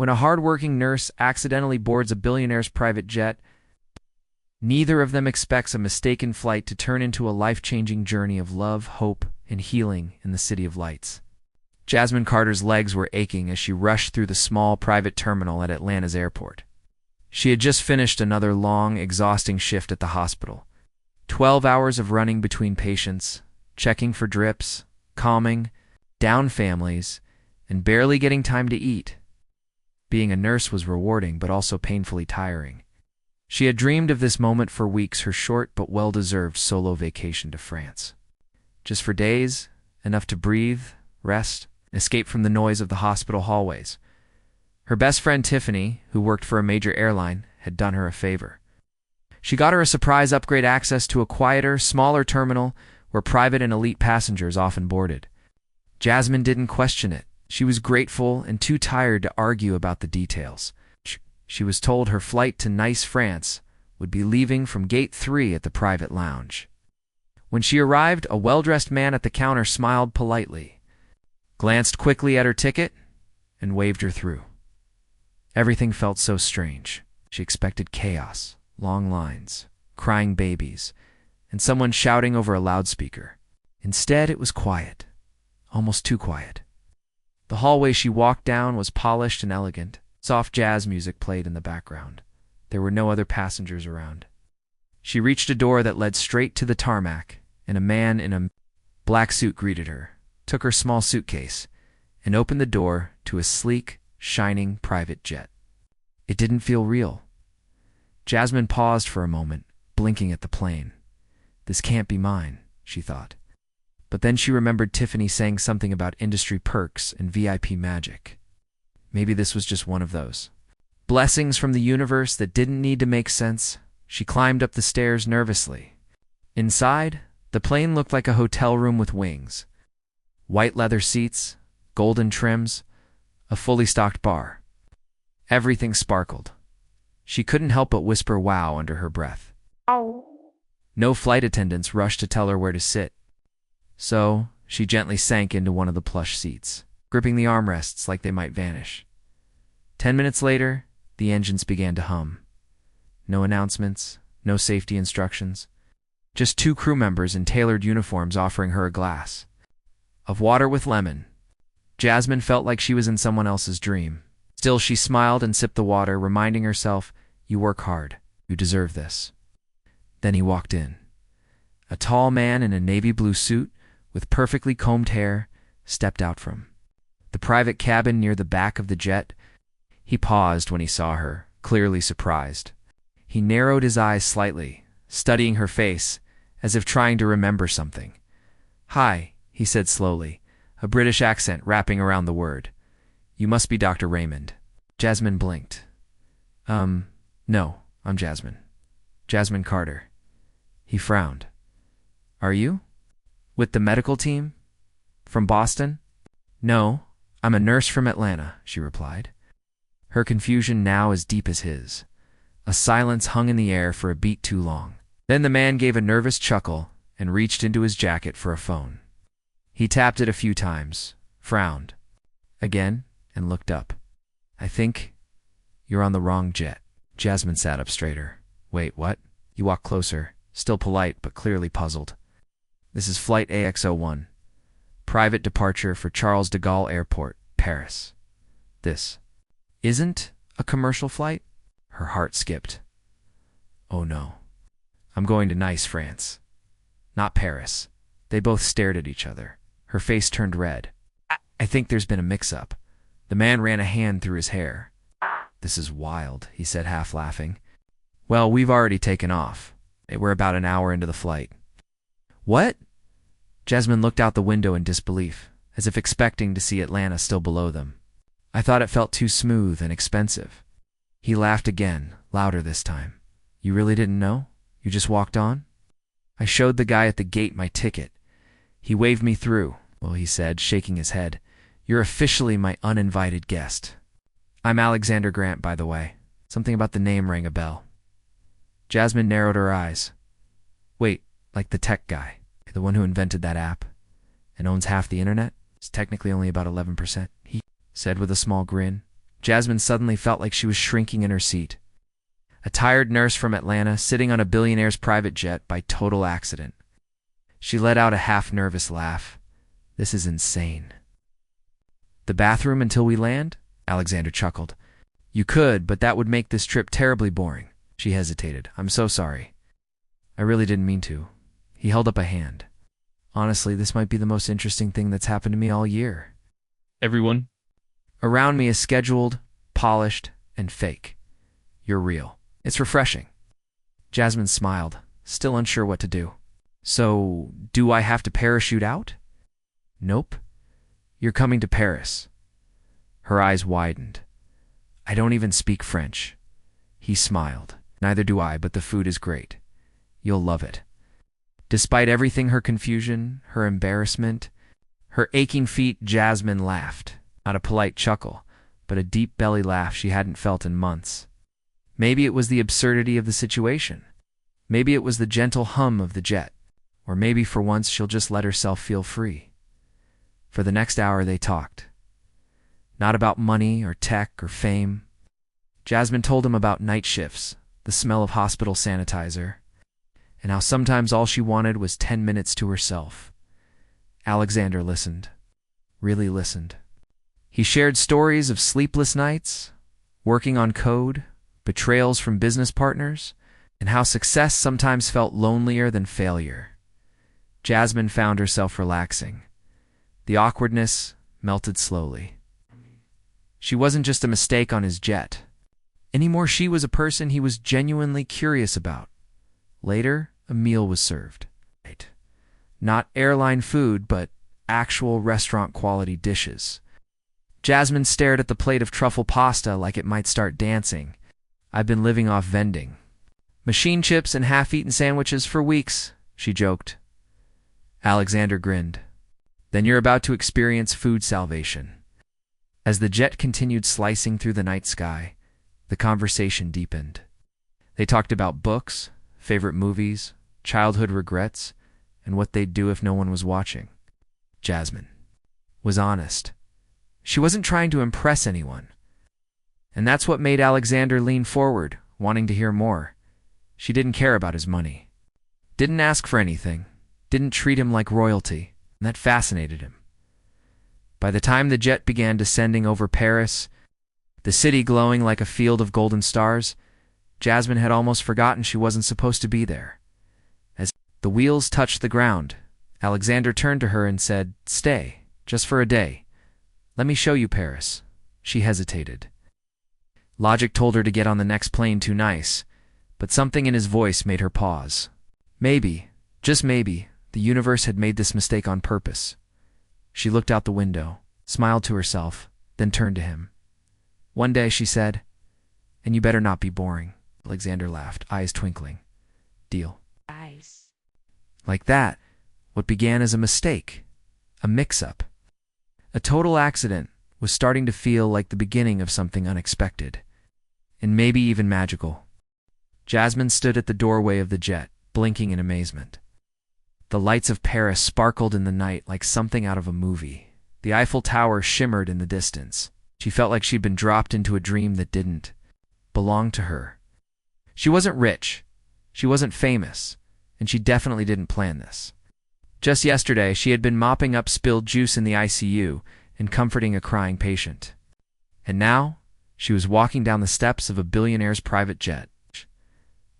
When a hard-working nurse accidentally boards a billionaire's private jet, neither of them expects a mistaken flight to turn into a life-changing journey of love, hope, and healing in the City of Lights. Jasmine Carter's legs were aching as she rushed through the small private terminal at Atlanta's airport. She had just finished another long, exhausting shift at the hospital. 12 hours of running between patients, checking for drips, calming down families, and barely getting time to eat. Being a nurse was rewarding, but also painfully tiring. She had dreamed of this moment for weeks, her short but well-deserved solo vacation to France. Just for days, enough to breathe, rest, and escape from the noise of the hospital hallways. Her best friend Tiffany, who worked for a major airline, had done her a favor. She got her a surprise upgrade access to a quieter, smaller terminal where private and elite passengers often boarded. Jasmine didn't question it. She was grateful and too tired to argue about the details. She was told her flight to Nice, France, would be leaving from Gate 3 at the private lounge. When she arrived, a well-dressed man at the counter smiled politely, glanced quickly at her ticket, and waved her through. Everything felt so strange. She expected chaos, long lines, crying babies, and someone shouting over a loudspeaker. Instead, it was quiet, almost too quiet. The hallway she walked down was polished and elegant. Soft jazz music played in the background. There were no other passengers around. She reached a door that led straight to the tarmac, and a man in a black suit greeted her, took her small suitcase, and opened the door to a sleek, shining private jet. It didn't feel real. Jasmine paused for a moment, blinking at the plane. This can't be mine, she thought. But then she remembered Tiffany saying something about industry perks and VIP magic. Maybe this was just one of those blessings from the universe that didn't need to make sense. She climbed up the stairs nervously. Inside, the plane looked like a hotel room with wings. White leather seats, golden trims, a fully stocked bar. Everything sparkled. She couldn't help but whisper wow under her breath. Ow. No flight attendants rushed to tell her where to sit. So, she gently sank into one of the plush seats, gripping the armrests like they might vanish. 10 minutes later, the engines began to hum. No announcements, no safety instructions. Just 2 crew members in tailored uniforms offering her a glass of water with lemon. Jasmine felt like she was in someone else's dream. Still, she smiled and sipped the water, reminding herself, "You work hard. You deserve this." Then he walked in. A tall man in a navy blue suit, with perfectly combed hair, stepped out from the private cabin near the back of the jet. He paused when he saw her, clearly surprised. He narrowed his eyes slightly, studying her face, as if trying to remember something. "Hi," he said slowly, a British accent wrapping around the word. "You must be Dr. Raymond." Jasmine blinked. No, I'm Jasmine. Jasmine Carter." He frowned. "Are you? With the medical team? From Boston?" "No, I'm a nurse from Atlanta," she replied. Her confusion now as deep as his. A silence hung in the air for a beat too long. Then the man gave a nervous chuckle and reached into his jacket for a phone. He tapped it a few times, frowned again, and looked up. "I think you're on the wrong jet." Jasmine sat up straighter. "Wait, what?" He walked closer, still polite but clearly puzzled. "This is Flight AX01. Private departure for Charles de Gaulle Airport, Paris. This isn't a commercial flight?" Her heart skipped. "Oh no. I'm going to Nice, France. Not Paris." They both stared at each other. Her face turned red. I think there's been a mix-up." The man ran a hand through his hair. "This is wild," he said, half laughing. "Well, we've already taken off. We're about an hour into the flight." "What?" Jasmine looked out the window in disbelief, as if expecting to see Atlanta still below them. "I thought it felt too smooth and expensive." He laughed again, louder this time. "You really didn't know? You just walked on?" "I showed the guy at the gate my ticket. He waved me through." "Well," he said, shaking his head, "you're officially my uninvited guest. I'm Alexander Grant, by the way." Something about the name rang a bell. Jasmine narrowed her eyes. "Wait, like the tech guy, the one who invented that app and owns half the internet? It's technically only about 11%, he said with a small grin. Jasmine suddenly felt like she was shrinking in her seat. A tired nurse from Atlanta sitting on a billionaire's private jet by total accident. She let out a half-nervous laugh. This is insane. The bathroom until we land? Alexander chuckled. You could, but that would make this trip terribly boring. She hesitated. I'm so sorry. I really didn't mean to. He held up a hand. Honestly, this might be the most interesting thing that's happened to me all year. Everyone around me is scheduled, polished, and fake. You're real. It's refreshing. Jasmine smiled, still unsure what to do. So, do I have to parachute out? Nope. You're coming to Paris. Her eyes widened. I don't even speak French. He smiled. Neither do I, but the food is great. You'll love it. Despite everything, her confusion, her embarrassment, her aching feet, Jasmine laughed. Not a polite chuckle, but a deep belly laugh she hadn't felt in months. Maybe it was the absurdity of the situation. Maybe it was the gentle hum of the jet. Or maybe for once she'll just let herself feel free. For the next hour they talked. Not about money or tech or fame. Jasmine told him about night shifts, the smell of hospital sanitizer, and how sometimes all she wanted was 10 minutes to herself. Alexander listened. Really listened. He shared stories of sleepless nights, working on code, betrayals from business partners, and how success sometimes felt lonelier than failure. Jasmine found herself relaxing. The awkwardness melted slowly. She wasn't just a mistake on his jet. Anymore, she was a person he was genuinely curious about. Later, a meal was served. Not airline food, but actual restaurant-quality dishes. Jasmine stared at the plate of truffle pasta like it might start dancing. I've been living off vending. Machine chips and half-eaten sandwiches for weeks, she joked. Alexander grinned. Then you're about to experience food salvation. As the jet continued slicing through the night sky, the conversation deepened. They talked about books, favorite movies, childhood regrets, and what they'd do if no one was watching. Jasmine was honest. She wasn't trying to impress anyone. And that's what made Alexander lean forward, wanting to hear more. She didn't care about his money. Didn't ask for anything. Didn't treat him like royalty. And that fascinated him. By the time the jet began descending over Paris, the city glowing like a field of golden stars, Jasmine had almost forgotten she wasn't supposed to be there. As the wheels touched the ground, Alexander turned to her and said, "Stay, just for a day. Let me show you Paris." She hesitated. Logic told her to get on the next plane too nice, but something in his voice made her pause. Maybe, just maybe, the universe had made this mistake on purpose. She looked out the window, smiled to herself, then turned to him. "One day," she said, "and you better not be boring." Alexander laughed, eyes twinkling. "Deal." Eyes. Like that, what began as a mistake, a mix-up, a total accident, was starting to feel like the beginning of something unexpected, and maybe even magical. Jasmine stood at the doorway of the jet, blinking in amazement. The lights of Paris sparkled in the night like something out of a movie. The Eiffel Tower shimmered in the distance. She felt like she'd been dropped into a dream that didn't belong to her. She wasn't rich. She wasn't famous. And she definitely didn't plan this. Just yesterday, she had been mopping up spilled juice in the ICU and comforting a crying patient. And now, she was walking down the steps of a billionaire's private jet,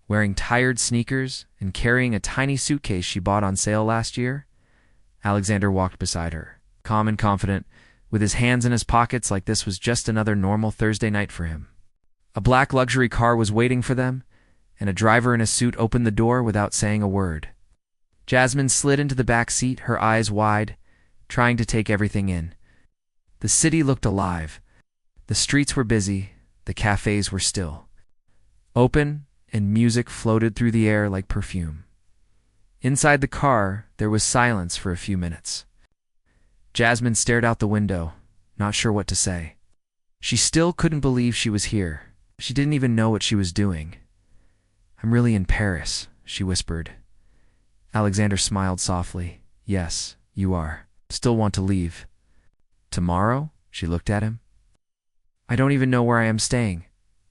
wearing tired sneakers and carrying a tiny suitcase she bought on sale last year. Alexander walked beside her, calm and confident, with his hands in his pockets like this was just another normal Thursday night for him. A black luxury car was waiting for them, and a driver in a suit opened the door without saying a word. Jasmine slid into the back seat, her eyes wide, trying to take everything in. The city looked alive. The streets were busy, the cafes were still open, and music floated through the air like perfume. Inside the car, there was silence for a few minutes. Jasmine stared out the window, not sure what to say. She still couldn't believe she was here. She didn't even know what she was doing. "I'm really in Paris," she whispered. Alexander smiled softly. "Yes, you are. Still want to leave." "Tomorrow?" She looked at him. I don't even know where I am staying.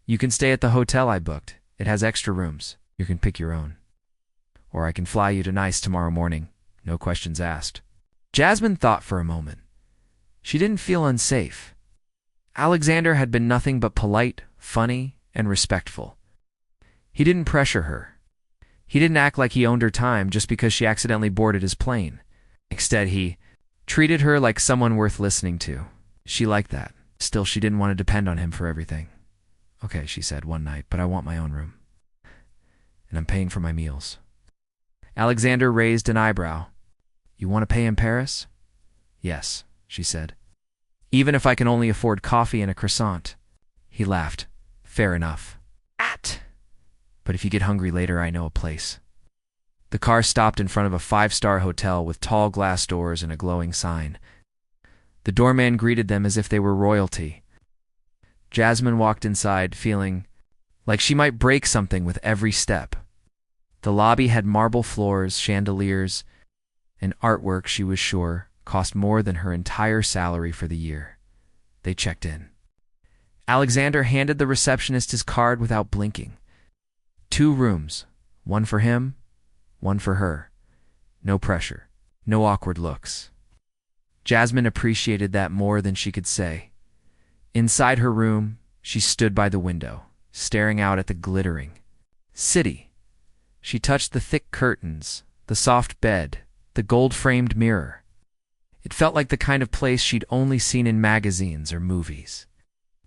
You can stay at the hotel I booked. It has extra rooms. You can pick your own. Or I can fly you to Nice tomorrow morning. No questions asked. Jasmine thought for a moment. She didn't feel unsafe. Alexander had been nothing but polite, funny, and respectful. He didn't pressure her. He didn't act like he owned her time just because she accidentally boarded his plane. Instead, he treated her like someone worth listening to. She liked that. Still, she didn't want to depend on him for everything. Okay, she said one night, but I want my own room. And I'm paying for my meals. Alexander raised an eyebrow. You want to pay in Paris? Yes, she said. Even if I can only afford coffee and a croissant. He laughed. Fair enough. But if you get hungry later, I know a place. The car stopped in front of a 5-star hotel with tall glass doors and a glowing sign. The doorman greeted them as if they were royalty. Jasmine walked inside, feeling like she might break something with every step. The lobby had marble floors, chandeliers, and artwork she was sure cost more than her entire salary for the year. They checked in. Alexander handed the receptionist his card without blinking. 2 rooms, one for him, one for her. No pressure, no awkward looks. Jasmine appreciated that more than she could say. Inside her room, she stood by the window, staring out at the glittering city. She touched the thick curtains, the soft bed, the gold-framed mirror. It felt like the kind of place she'd only seen in magazines or movies.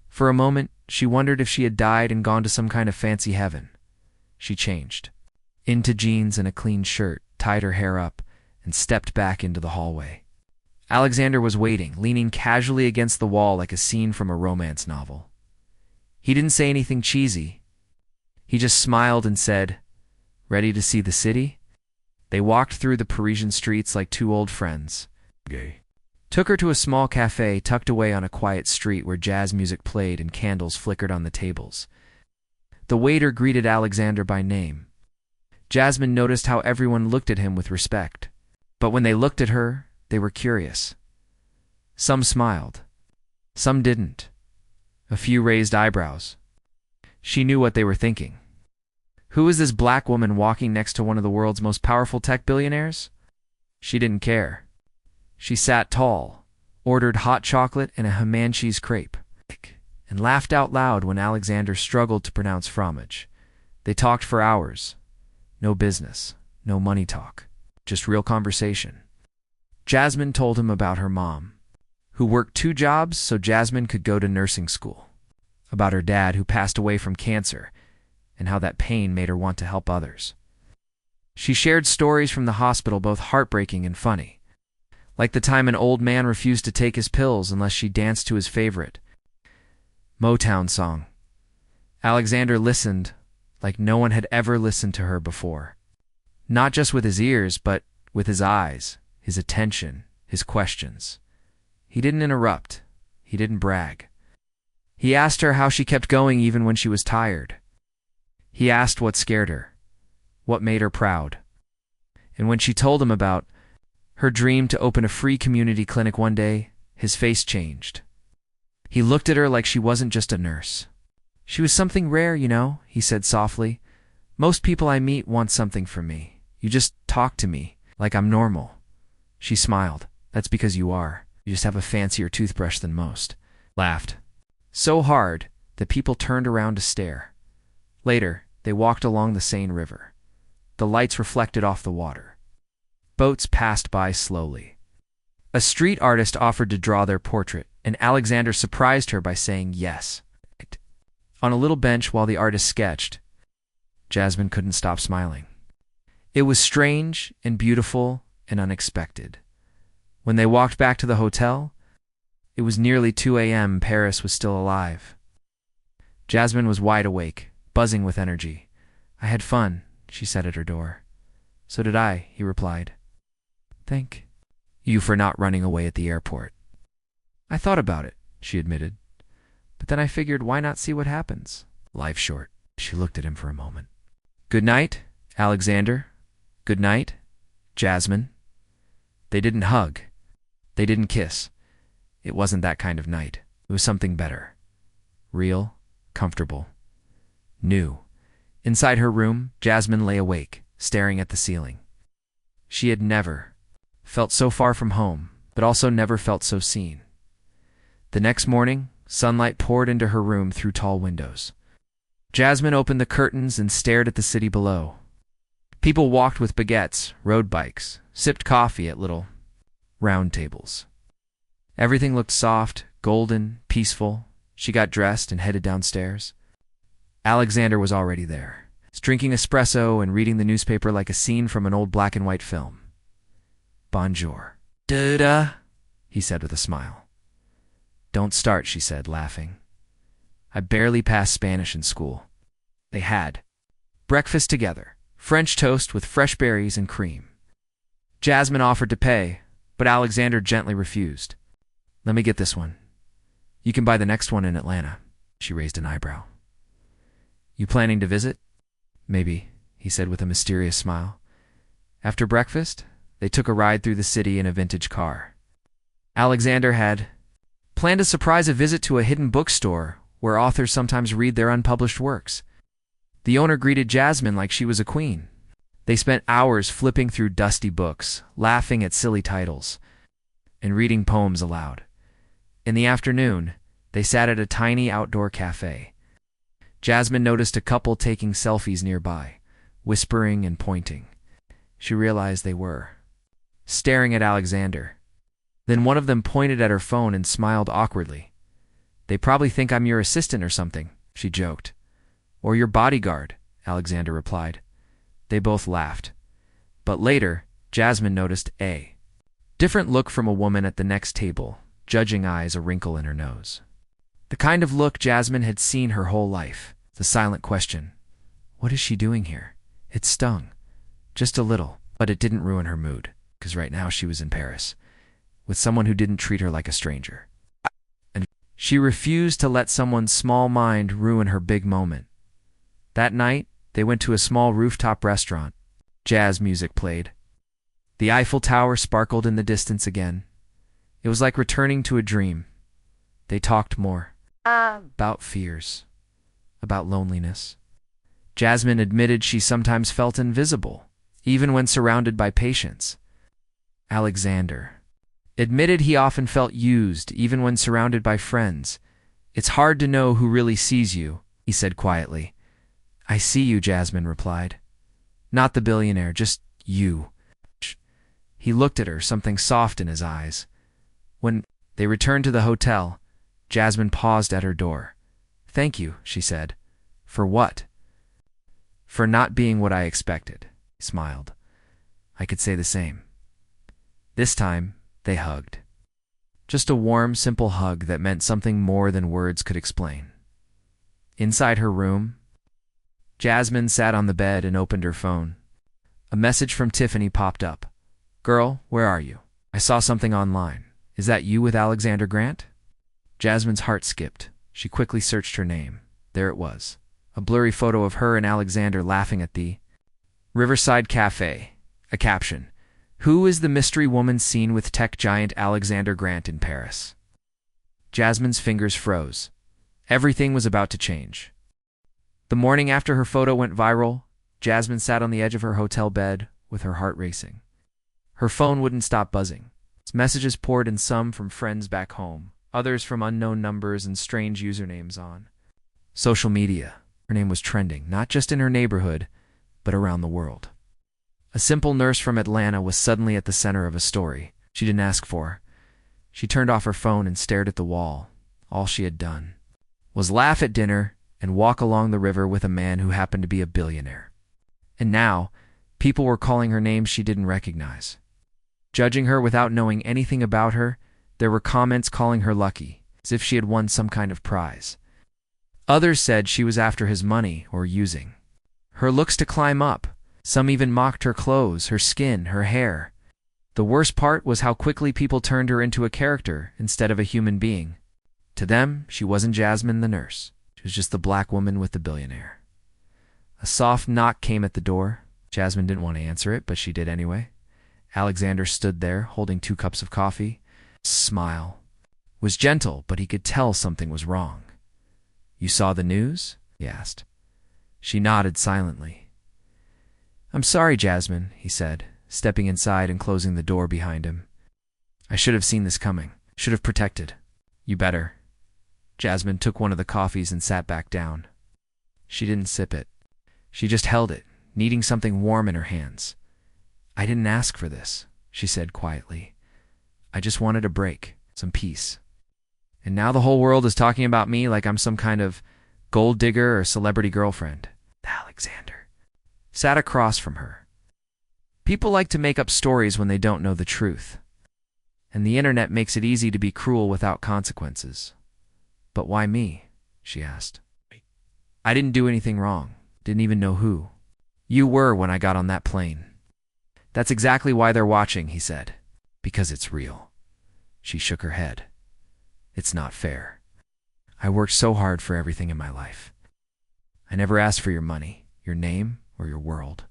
For a moment, she wondered if she had died and gone to some kind of fancy heaven. She changed into jeans and a clean shirt, tied her hair up, and stepped back into the hallway. Alexander was waiting, leaning casually against the wall like a scene from a romance novel. He didn't say anything cheesy. He just smiled and said, "Ready to see the city?" They walked through the Parisian streets like 2 old friends. Took her to a small cafe tucked away on a quiet street where jazz music played and candles flickered on the tables. The waiter greeted Alexander by name. Jasmine noticed how everyone looked at him with respect. But when they looked at her, they were curious. Some smiled. Some didn't. A few raised eyebrows. She knew what they were thinking. Who is this black woman walking next to one of the world's most powerful tech billionaires? She didn't care. She sat tall, ordered hot chocolate and a Hamanchese crepe, and laughed out loud when Alexander struggled to pronounce fromage. They talked for hours. No business, no money talk, just real conversation. Jasmine told him about her mom, who worked 2 jobs so Jasmine could go to nursing school, about her dad who passed away from cancer, and how that pain made her want to help others. She shared stories from the hospital, both heartbreaking and funny, like the time an old man refused to take his pills unless she danced to his favorite Motown song. Alexander listened like no one had ever listened to her before. Not just with his ears, but with his eyes, his attention, his questions. He didn't interrupt. He didn't brag. He asked her how she kept going even when she was tired. He asked what scared her, what made her proud. And when she told him about her dream to open a free community clinic one day, his face changed. He looked at her like she wasn't just a nurse. "She was something rare, you know," he said softly. "Most people I meet want something from me. You just talk to me like I'm normal." She smiled. "That's because you are. You just have a fancier toothbrush than most." Laughed. So hard that people turned around to stare. Later, they walked along the Seine River. The lights reflected off the water. Boats passed by slowly. A street artist offered to draw their portrait, and Alexander surprised her by saying yes. On a little bench while the artist sketched, Jasmine couldn't stop smiling. It was strange and beautiful and unexpected. When they walked back to the hotel, it was nearly 2 a.m. Paris was still alive. Jasmine was wide awake, buzzing with energy. "I had fun," she said at her door. "So did I," he replied. "Thank you for not running away at the airport." "I thought about it," she admitted. "But then I figured, why not see what happens? Life's short." She looked at him for a moment. "Good night, Alexander. Good night, Jasmine." They didn't hug. They didn't kiss. It wasn't that kind of night. It was something better. real, comfortable, new. Inside her room, Jasmine lay awake, staring at the ceiling. She had never felt so far from home, but also never felt so seen. The next morning, sunlight poured into her room through tall windows. Jasmine opened the curtains and stared at the city below. People walked with baguettes, rode bikes, sipped coffee at little round tables. Everything looked soft, golden, peaceful. She got dressed and headed downstairs. Alexander was already there, drinking espresso and reading the newspaper like a scene from an old black-and-white film. "Bonjour." "Da-da," he said with a smile. "Don't start," she said, laughing. "I barely passed Spanish in school." They had breakfast together, French toast with fresh berries and cream. Jasmine offered to pay, but Alexander gently refused. "Let me get this one. You can buy the next one in Atlanta." She raised an eyebrow. "You planning to visit?" "Maybe," he said with a mysterious smile. After breakfast, they took a ride through the city in a vintage car. Alexander had planned a surprise visit to a hidden bookstore where authors sometimes read their unpublished works. The owner greeted Jasmine like she was a queen. They spent hours flipping through dusty books, laughing at silly titles, and reading poems aloud. In the afternoon, they sat at a tiny outdoor cafe. Jasmine noticed a couple taking selfies nearby, whispering and pointing. She realized they were staring at Alexander. Then one of them pointed at her phone and smiled awkwardly. "They probably think I'm your assistant or something," she joked. "Or your bodyguard," Alexander replied. They both laughed. But later, Jasmine noticed a different look from a woman at the next table, judging eyes, a wrinkle in her nose. The kind of look Jasmine had seen her whole life. The silent question. What is she doing here? It stung. Just a little, but it didn't ruin her mood, because right now she was in Paris, with someone who didn't treat her like a stranger. And she refused to let someone's small mind ruin her big moment. That night, they went to a small rooftop restaurant. Jazz music played. The Eiffel Tower sparkled in the distance again. It was like returning to a dream. They talked more. About fears. About loneliness. Jasmine admitted she sometimes felt invisible, even when surrounded by patients. Alexander admitted he often felt used, even when surrounded by friends. "It's hard to know who really sees you," he said quietly. "I see you," Jasmine replied. "Not the billionaire, just you." He looked at her, something soft in his eyes. When they returned to the hotel, Jasmine paused at her door. "Thank you," she said. "For what?" "For not being what I expected," he smiled. "I could say the same." This time, they hugged. Just a warm, simple hug that meant something more than words could explain. Inside her room, Jasmine sat on the bed and opened her phone. A message from Tiffany popped up. "Girl, where are you? I saw something online. Is that you with Alexander Grant?" Jasmine's heart skipped. She quickly searched her name. There it was. A blurry photo of her and Alexander laughing at the Riverside Cafe. A caption. "Who is the mystery woman seen with tech giant Alexander Grant in Paris?" Jasmine's fingers froze. Everything was about to change. The morning after her photo went viral, Jasmine sat on the edge of her hotel bed with her heart racing. Her phone wouldn't stop buzzing. Messages poured in, some from friends back home, others from unknown numbers and strange usernames on social media. Her name was trending, not just in her neighborhood, but around the world. A simple nurse from Atlanta was suddenly at the center of a story she didn't ask for. She turned off her phone and stared at the wall. All she had done was laugh at dinner and walk along the river with a man who happened to be a billionaire. And now, people were calling her names she didn't recognize. Judging her without knowing anything about her, there were comments calling her lucky, as if she had won some kind of prize. Others said she was after his money or using her looks to climb up. Some even mocked her clothes, her skin, her hair. The worst part was how quickly people turned her into a character instead of a human being. To them, she wasn't Jasmine the nurse. She was just the black woman with the billionaire. A soft knock came at the door. Jasmine didn't want to answer it, but she did anyway. Alexander stood there, holding 2 cups of coffee. His smile was gentle, but he could tell something was wrong. You saw the news? He asked. She nodded silently. I'm sorry, Jasmine, he said, stepping inside and closing the door behind him. I should have seen this coming. Should have protected. You better. Jasmine took one of the coffees and sat back down. She didn't sip it. She just held it, needing something warm in her hands. I didn't ask for this, she said quietly. I just wanted a break, some peace. And now the whole world is talking about me like I'm some kind of gold digger or celebrity girlfriend. Alexander sat across from her. People like to make up stories when they don't know the truth. And the internet makes it easy to be cruel without consequences. But why me? She asked. I didn't do anything wrong. Didn't even know who. You were when I got on that plane. That's exactly why they're watching, he said. Because it's real. She shook her head. It's not fair. I worked so hard for everything in my life. I never asked for your money, your name, or your world.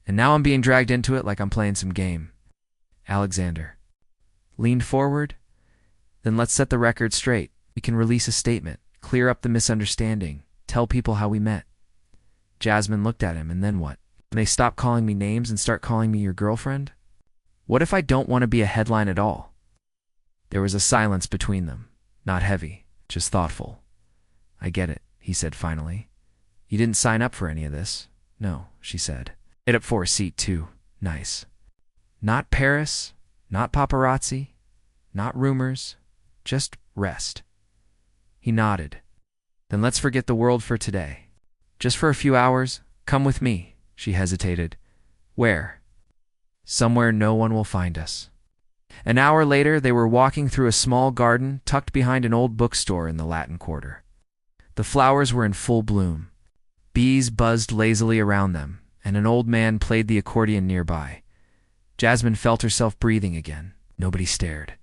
And now I'm being dragged into it like I'm playing some game. Alexander leaned forward. Then let's set the record straight. We can release a statement, clear up the misunderstanding, tell people how we met. Jasmine looked at him, and then what? When they stop calling me names and start calling me your girlfriend? What if I don't want to be a headline at all? There was a silence between them, not heavy, just thoughtful. I get it, he said finally. You didn't sign up for any of this. No, she said. Get up for a seat too. Nice. Not Paris, not paparazzi, not rumors, just rest. He nodded. Then let's forget the world for today. Just for a few hours, come with me. She hesitated. Where? Somewhere no one will find us. An hour later, they were walking through a small garden tucked behind an old bookstore in the Latin Quarter. The flowers were in full bloom. Bees buzzed lazily around them, and an old man played the accordion nearby. Jasmine felt herself breathing again. Nobody stared.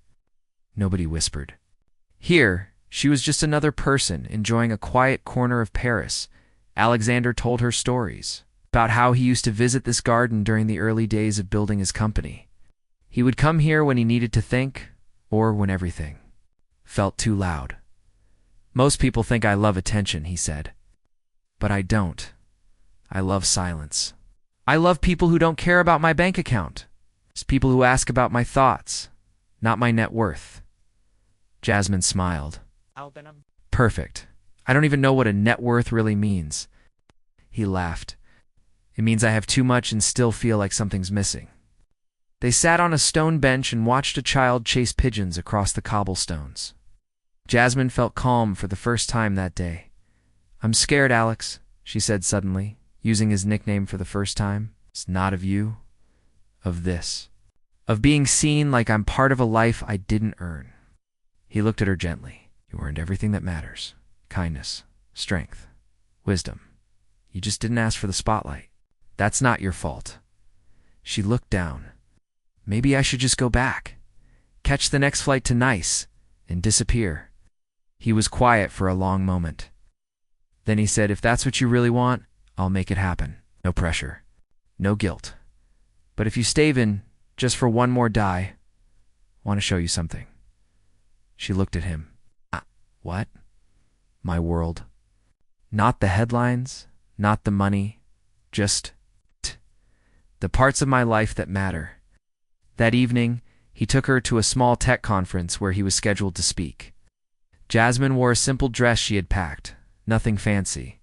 Nobody whispered. Here, she was just another person enjoying a quiet corner of Paris. Alexander told her stories about how he used to visit this garden during the early days of building his company. He would come here when he needed to think, or when everything felt too loud. Most people think I love attention, he said. But I don't. I love silence. I love people who don't care about my bank account. It's people who ask about my thoughts, not my net worth. Jasmine smiled. Perfect. I don't even know what a net worth really means. He laughed. It means I have too much and still feel like something's missing. They sat on a stone bench and watched a child chase pigeons across the cobblestones. Jasmine felt calm for the first time that day. I'm scared, Alex, she said suddenly, using his nickname for the first time. It's not of you, of this. Of being seen like I'm part of a life I didn't earn. He looked at her gently. You earned everything that matters. Kindness, strength, wisdom. You just didn't ask for the spotlight. That's not your fault. She looked down. Maybe I should just go back, catch the next flight to Nice, and disappear. He was quiet for a long moment. Then he said, if that's what you really want, I'll make it happen. No pressure. No guilt. But if you stave in just for one more die, I want to show you something. She looked at him. What? My world. Not the headlines, not the money, just the parts of my life that matter. That evening, he took her to a small tech conference where he was scheduled to speak. Jasmine wore a simple dress she had packed, nothing fancy.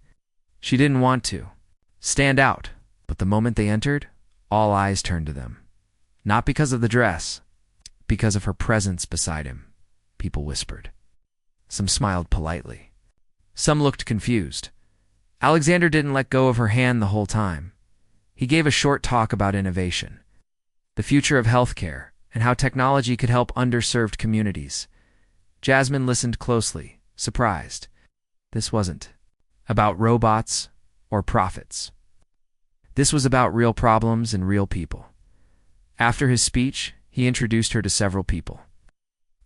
She didn't want to stand out, but the moment they entered, all eyes turned to them. Not because of the dress, because of her presence beside him. People whispered. Some smiled politely. Some looked confused. Alexander didn't let go of her hand the whole time. He gave a short talk about innovation, the future of healthcare, and how technology could help underserved communities. Jasmine listened closely, surprised. This wasn't about robots or profits. This was about real problems and real people. After his speech, he introduced her to several people.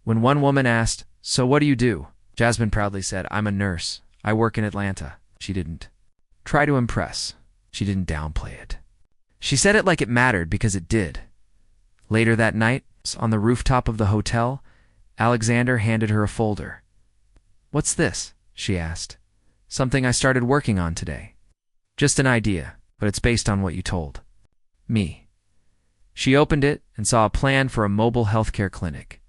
When one woman asked, "So what do you do?" Jasmine proudly said, "I'm a nurse. I work in Atlanta." She didn't try to impress. She didn't downplay it. She said it like it mattered because it did. Later that night, on the rooftop of the hotel, Alexander handed her a folder. "What's this?" she asked. Something I started working on today. Just an idea, but it's based on what you told me. She opened it and saw a plan for a mobile healthcare clinic.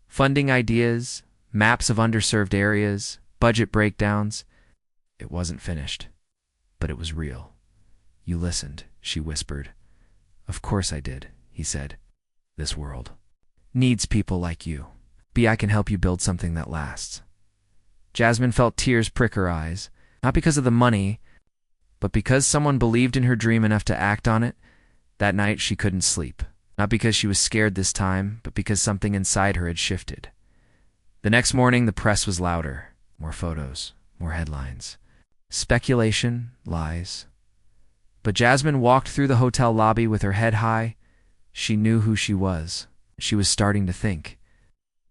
Funding ideas, maps of underserved areas, budget breakdowns. It wasn't finished, but it was real. You listened, she whispered. Of course I did, he said. This world needs people like you. I can help you build something that lasts. Jasmine felt tears prick her eyes, not because of the money, but because someone believed in her dream enough to act on it. That night she couldn't sleep, not because she was scared this time, but because something inside her had shifted. The next morning the press was louder. More photos, more headlines. Speculation, lies. But Jasmine walked through the hotel lobby with her head high. She knew who she was. She was starting to think.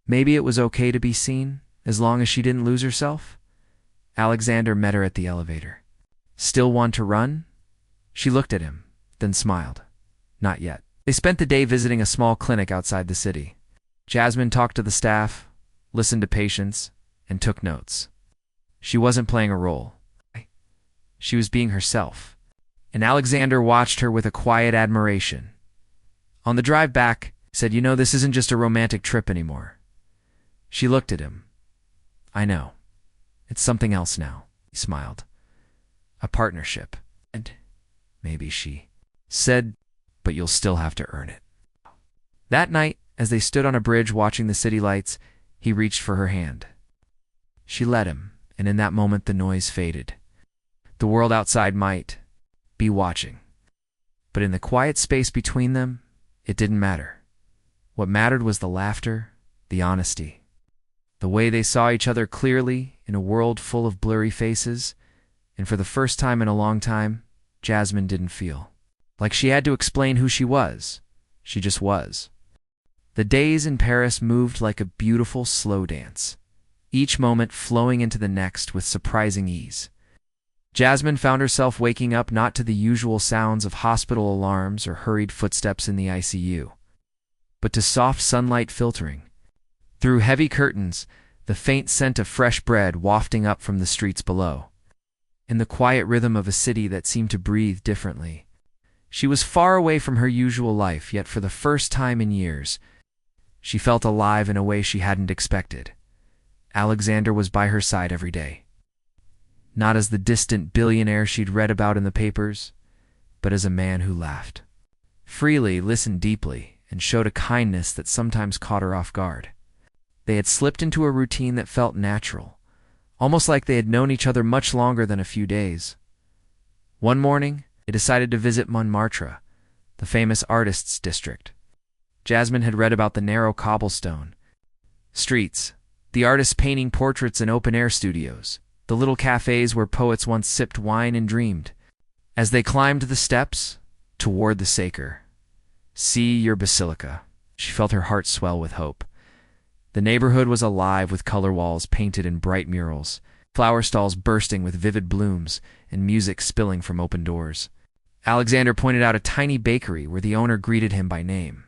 Maybe it was okay to be seen, as long as she didn't lose herself. Alexander met her at the elevator. Still want to run? She looked at him, then smiled. Not yet. They spent the day visiting a small clinic outside the city. Jasmine talked to the staff, listened to patients, and took notes. She wasn't playing a role. She was being herself. And Alexander watched her with a quiet admiration. On the drive back, he said, this isn't just a romantic trip anymore. She looked at him. I know. It's something else now, he smiled. A partnership. And maybe she said, but you'll still have to earn it. That night, as they stood on a bridge watching the city lights, he reached for her hand. She let him, and in that moment the noise faded. The world outside might be watching. But in the quiet space between them, it didn't matter. What mattered was the laughter, the honesty. The way they saw each other clearly in a world full of blurry faces, and for the first time in a long time, Jasmine didn't feel like she had to explain who she was. She just was. The days in Paris moved like a beautiful slow dance, each moment flowing into the next with surprising ease. Jasmine found herself waking up not to the usual sounds of hospital alarms or hurried footsteps in the ICU, but to soft sunlight filtering through heavy curtains, the faint scent of fresh bread wafting up from the streets below, and the quiet rhythm of a city that seemed to breathe differently. She was far away from her usual life, yet for the first time in years, she felt alive in a way she hadn't expected. Alexander was by her side every day. Not as the distant billionaire she'd read about in the papers, but as a man who laughed freely, listened deeply, and showed a kindness that sometimes caught her off guard. They had slipped into a routine that felt natural, almost like they had known each other much longer than a few days. One morning, they decided to visit Montmartre, the famous artists' district. Jasmine had read about the narrow cobblestone streets, the artists painting portraits in open-air studios, the little cafes where poets once sipped wine and dreamed. As they climbed the steps toward the Saker, see your basilica, she felt her heart swell with hope. The neighborhood was alive with color walls painted in bright murals, flower stalls bursting with vivid blooms, and music spilling from open doors. Alexander pointed out a tiny bakery where the owner greeted him by name.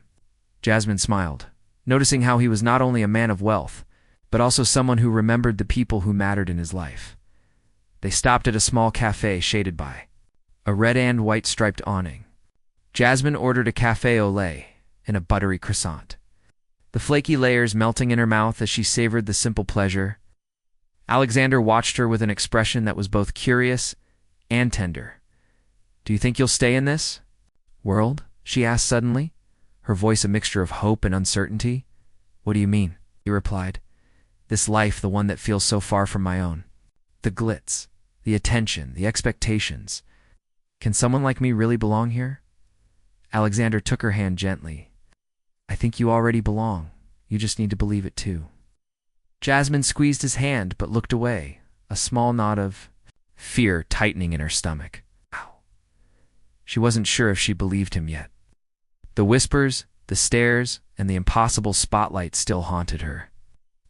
Jasmine smiled, noticing how he was not only a man of wealth, but also someone who remembered the people who mattered in his life. They stopped at a small cafe shaded by a red and white striped awning. Jasmine ordered a café au lait and a buttery croissant, the flaky layers melting in her mouth as she savored the simple pleasure. Alexander watched her with an expression that was both curious and tender. Do you think you'll stay in this world? She asked suddenly, her voice a mixture of hope and uncertainty. What do you mean? He replied. This life, the one that feels so far from my own. The glitz, the attention, the expectations. Can someone like me really belong here? Alexander took her hand gently. I think you already belong. You just need to believe it too. Jasmine squeezed his hand but looked away, a small knot of fear tightening in her stomach. Ow. She wasn't sure if she believed him yet. The whispers, the stares, and the impossible spotlight still haunted her.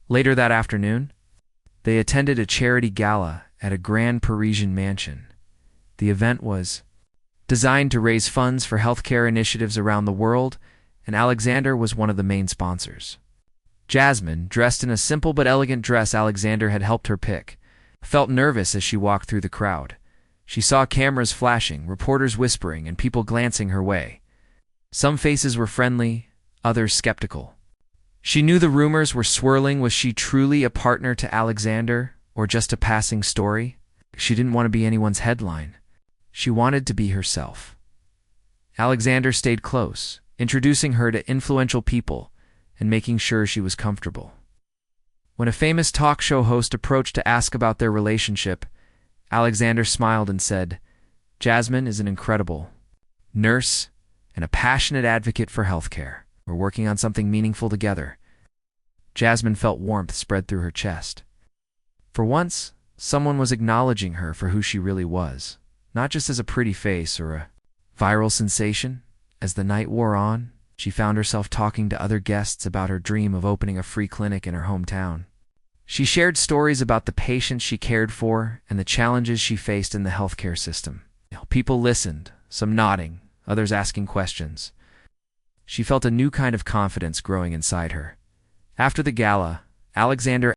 Later that afternoon, they attended a charity gala at a grand Parisian mansion. The event was designed to raise funds for healthcare initiatives around the world, and Alexander was one of the main sponsors. Jasmine, dressed in a simple but elegant dress Alexander had helped her pick, felt nervous as she walked through the crowd. She saw cameras flashing, reporters whispering, and people glancing her way. Some faces were friendly, others skeptical. She knew the rumors were swirling. Was she truly a partner to Alexander, or just a passing story? She didn't want to be anyone's headline. She wanted to be herself. Alexander stayed close, introducing her to influential people and making sure she was comfortable. When a famous talk show host approached to ask about their relationship, Alexander smiled and said, "Jasmine is an incredible nurse and a passionate advocate for healthcare. We're working on something meaningful together." Jasmine felt warmth spread through her chest. For once, someone was acknowledging her for who she really was, not just as a pretty face or a viral sensation. As the night wore on, she found herself talking to other guests about her dream of opening a free clinic in her hometown. She shared stories about the patients she cared for and the challenges she faced in the healthcare system. People listened, some nodding, others asking questions. She felt a new kind of confidence growing inside her. After the gala, Alexander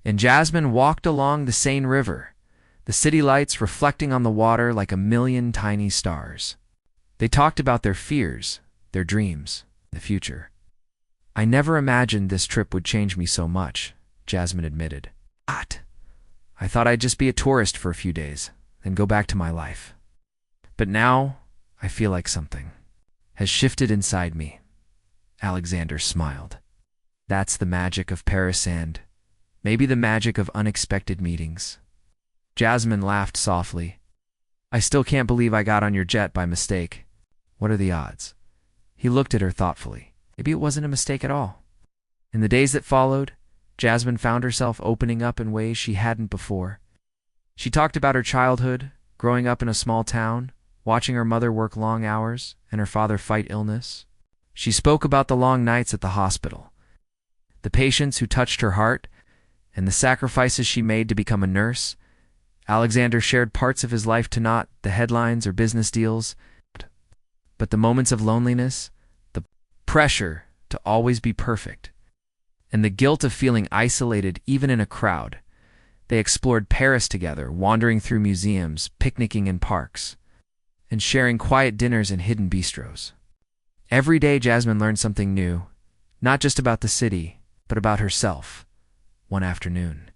and Jasmine walked along the Seine River, the city lights reflecting on the water like a million tiny stars. They talked about their fears, their dreams, the future. "I never imagined this trip would change me so much," Jasmine admitted. "I thought I'd just be a tourist for a few days, then go back to my life. But now, I feel like something has shifted inside me." Alexander smiled. "That's the magic of Paris and maybe the magic of unexpected meetings." Jasmine laughed softly. "I still can't believe I got on your jet by mistake. What are the odds?" He looked at her thoughtfully. Maybe it wasn't a mistake at all. In the days that followed, Jasmine found herself opening up in ways she hadn't before. She talked about her childhood, growing up in a small town, watching her mother work long hours and her father fight illness. She spoke about the long nights at the hospital, the patients who touched her heart, and the sacrifices she made to become a nurse. Alexander shared parts of his life to not the headlines or business deals, but the moments of loneliness, the pressure to always be perfect, and the guilt of feeling isolated even in a crowd. They explored Paris together, wandering through museums, picnicking in parks, and sharing quiet dinners in hidden bistros. Every day Jasmine learned something new, not just about the city, but about herself. One afternoon,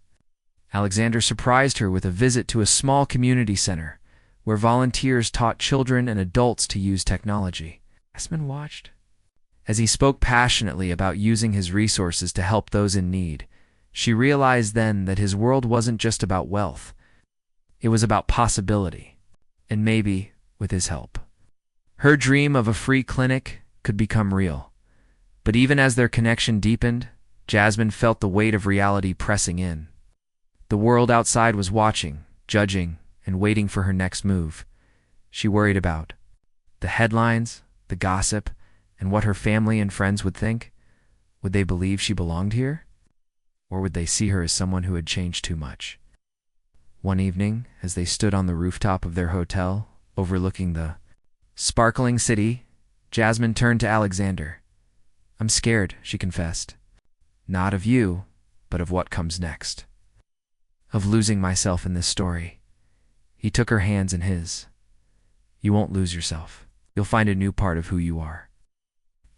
Alexander surprised her with a visit to a small community center where volunteers taught children and adults to use technology. Jasmine watched as he spoke passionately about using his resources to help those in need. She realized then that his world wasn't just about wealth. It was about possibility, and maybe, with his help, her dream of a free clinic could become real. But even as their connection deepened, Jasmine felt the weight of reality pressing in. The world outside was watching, judging, and waiting for her next move. She worried about the headlines, the gossip, and what her family and friends would think. Would they believe she belonged here? Or would they see her as someone who had changed too much? One evening, as they stood on the rooftop of their hotel, overlooking the sparkling city, Jasmine turned to Alexander. "I'm scared," she confessed. "Not of you, but of what comes next. Of losing myself in this story." He took her hands in his. "You won't lose yourself. You'll find a new part of who you are.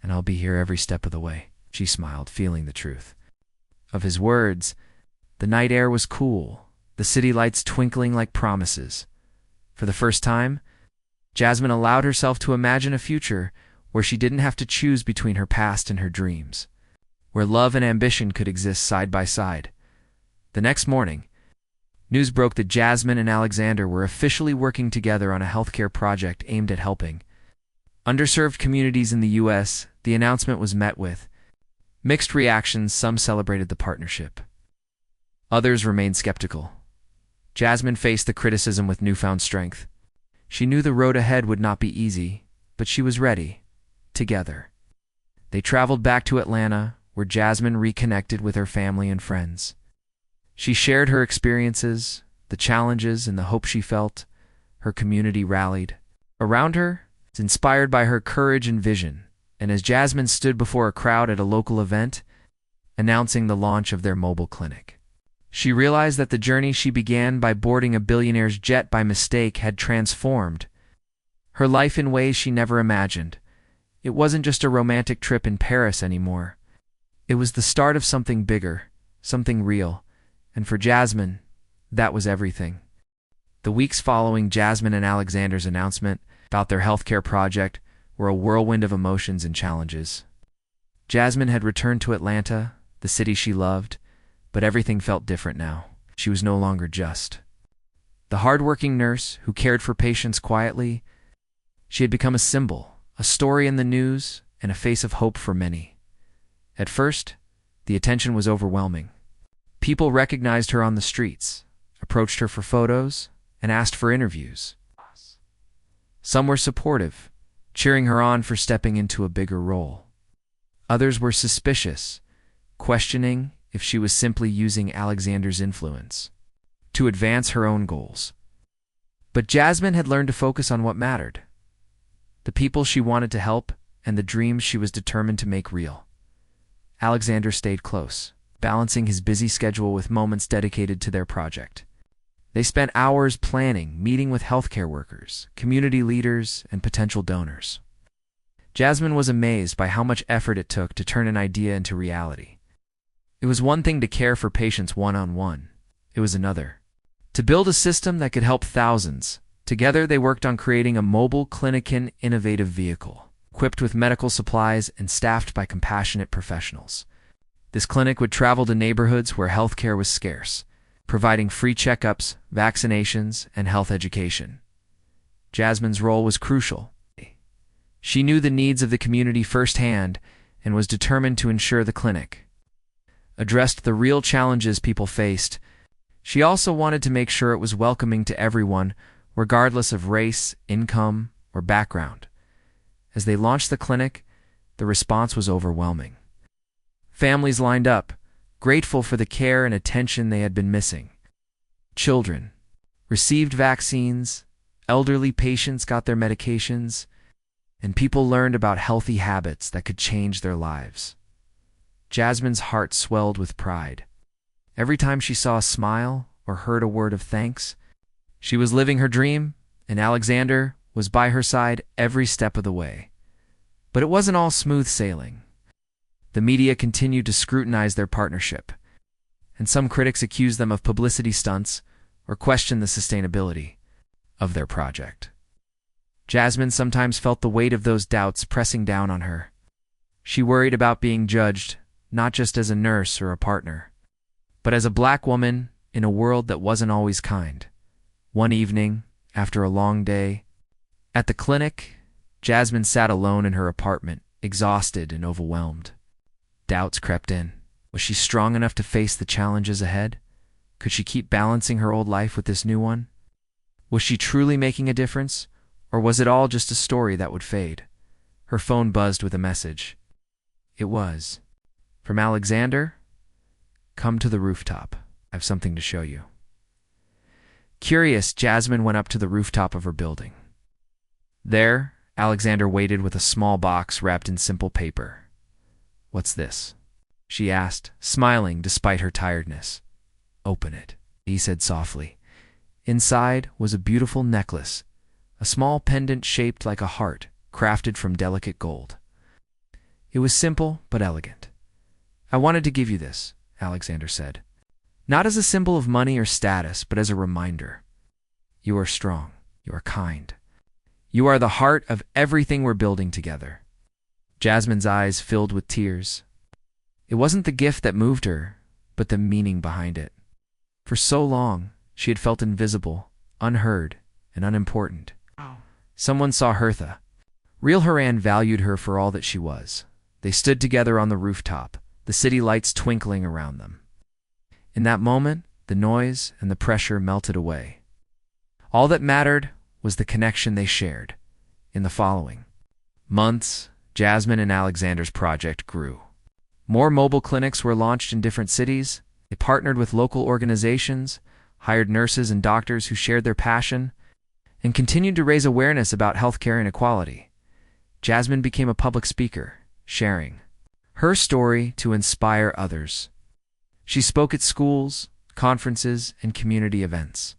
And I'll be here every step of the way." She smiled, feeling the truth of his words. The night air was cool, the city lights twinkling like promises. For the first time, Jasmine allowed herself to imagine a future where she didn't have to choose between her past and her dreams, where love and ambition could exist side by side. The next morning, news broke that Jasmine and Alexander were officially working together on a healthcare project aimed at helping underserved communities in the U.S. The announcement was met with mixed reactions. Some celebrated the partnership. Others remained skeptical. Jasmine faced the criticism with newfound strength. She knew the road ahead would not be easy, but she was ready. Together, they traveled back to Atlanta, where Jasmine reconnected with her family and friends. She shared her experiences, the challenges, and the hope she felt. Her community rallied around her, inspired by her courage and vision. And as Jasmine stood before a crowd at a local event, announcing the launch of their mobile clinic, She realized that the journey she began by boarding a billionaire's jet by mistake had transformed her life in ways she never imagined. It wasn't just a romantic trip in Paris anymore. It was the start of something bigger, something real, and for Jasmine, that was everything. The weeks following Jasmine and Alexander's announcement about their healthcare project were a whirlwind of emotions and challenges. Jasmine had returned to Atlanta, the city she loved, but everything felt different now. She was no longer just the hardworking nurse who cared for patients quietly. She had become a symbol, a story in the news, and a face of hope for many. At first, the attention was overwhelming. People recognized her on the streets, approached her for photos, and asked for interviews. Some were supportive, cheering her on for stepping into a bigger role. Others were suspicious, questioning if she was simply using Alexander's influence to advance her own goals. But Jasmine had learned to focus on what mattered: the people she wanted to help and the dreams she was determined to make real. Alexander stayed close, balancing his busy schedule with moments dedicated to their project. They spent hours planning, meeting with healthcare workers, community leaders, and potential donors. Jasmine was amazed by how much effort it took to turn an idea into reality. It was one thing to care for patients one-on-one. It was another to build a system that could help thousands. Together, they worked on creating a mobile clinic-in innovative vehicle, equipped with medical supplies and staffed by compassionate professionals. This clinic would travel to neighborhoods where healthcare was scarce, providing free checkups, vaccinations, and health education. Jasmine's role was crucial. She knew the needs of the community firsthand and was determined to ensure the clinic addressed the real challenges people faced. She also wanted to make sure it was welcoming to everyone, regardless of race, income, or background. As they launched the clinic, the response was overwhelming. Families lined up, grateful for the care and attention they had been missing. Children received vaccines, elderly patients got their medications, and people learned about healthy habits that could change their lives. Jasmine's heart swelled with pride. Every time she saw a smile or heard a word of thanks, she was living her dream, and Alexander was by her side every step of the way. But it wasn't all smooth sailing. The media continued to scrutinize their partnership, and some critics accused them of publicity stunts or questioned the sustainability of their project. Jasmine sometimes felt the weight of those doubts pressing down on her. She worried about being judged, not just as a nurse or a partner, but as a black woman in a world that wasn't always kind. One evening, after a long day at the clinic, Jasmine sat alone in her apartment, exhausted and overwhelmed. Doubts crept in. Was she strong enough to face the challenges ahead? Could she keep balancing her old life with this new one? Was she truly making a difference, or was it all just a story that would fade? Her phone buzzed with a message. It was from Alexander. "Come to the rooftop. I have something to show you." Curious, Jasmine went up to the rooftop of her building. There, Alexander waited with a small box wrapped in simple paper. "What's this?" she asked, smiling despite her tiredness. "Open it," he said softly. Inside was a beautiful necklace, a small pendant shaped like a heart, crafted from delicate gold. It was simple but elegant. "I wanted to give you this," Alexander said. "Not as a symbol of money or status, but as a reminder. You are strong. You are kind. You are the heart of everything we're building together." Jasmine's eyes filled with tears. It wasn't the gift that moved her, but the meaning behind it. For so long, she had felt invisible, unheard, and unimportant. Someone saw Hertha. Real Haran valued her for all that she was. They stood together on the rooftop, the city lights twinkling around them. In that moment, the noise and the pressure melted away. All that mattered was the connection they shared. In the following months, Jasmine and Alexander's project grew. More mobile clinics were launched in different cities. They partnered with local organizations, hired nurses and doctors who shared their passion, and continued to raise awareness about healthcare inequality. Jasmine became a public speaker, sharing her story to inspire others. She spoke at schools, conferences, and community events,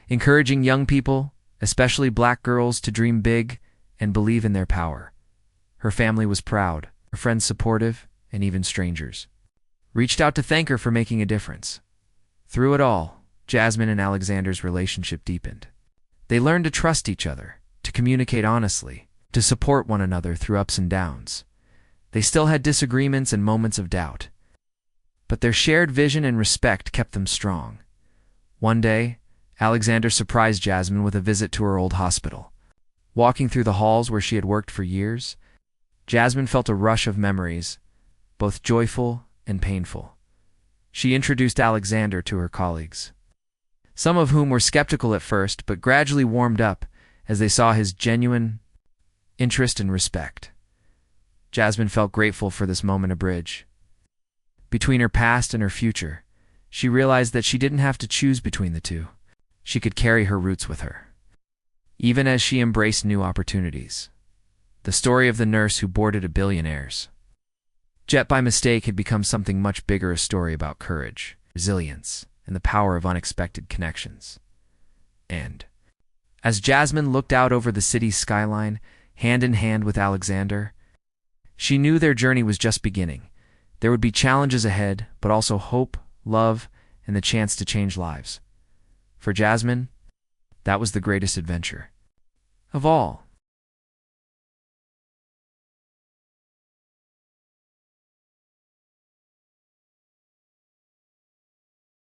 encouraging young people, especially black girls, to dream big and believe in their power. Her family was proud, her friends supportive, and even strangers reached out to thank her for making a difference. Through it all, Jasmine and Alexander's relationship deepened. They learned to trust each other, to communicate honestly, to support one another through ups and downs. They still had disagreements and moments of doubt, but their shared vision and respect kept them strong. One day, Alexander surprised Jasmine with a visit to her old hospital. Walking through the halls where she had worked for years, Jasmine felt a rush of memories, both joyful and painful. She introduced Alexander to her colleagues, some of whom were skeptical at first but gradually warmed up as they saw his genuine interest and respect. Jasmine felt grateful for this moment of bridge between her past and her future. She realized that she didn't have to choose between the two. She could carry her roots with her, even as she embraced new opportunities. The story of the nurse who boarded a Billionaire's jet by mistake had become something much bigger, a story about courage, resilience, and the power of unexpected connections. And as Jasmine looked out over the city's skyline, hand in hand with Alexander, she knew their journey was just beginning. There would be challenges ahead, but also hope, love, and the chance to change lives. For Jasmine, that was the greatest adventure of all.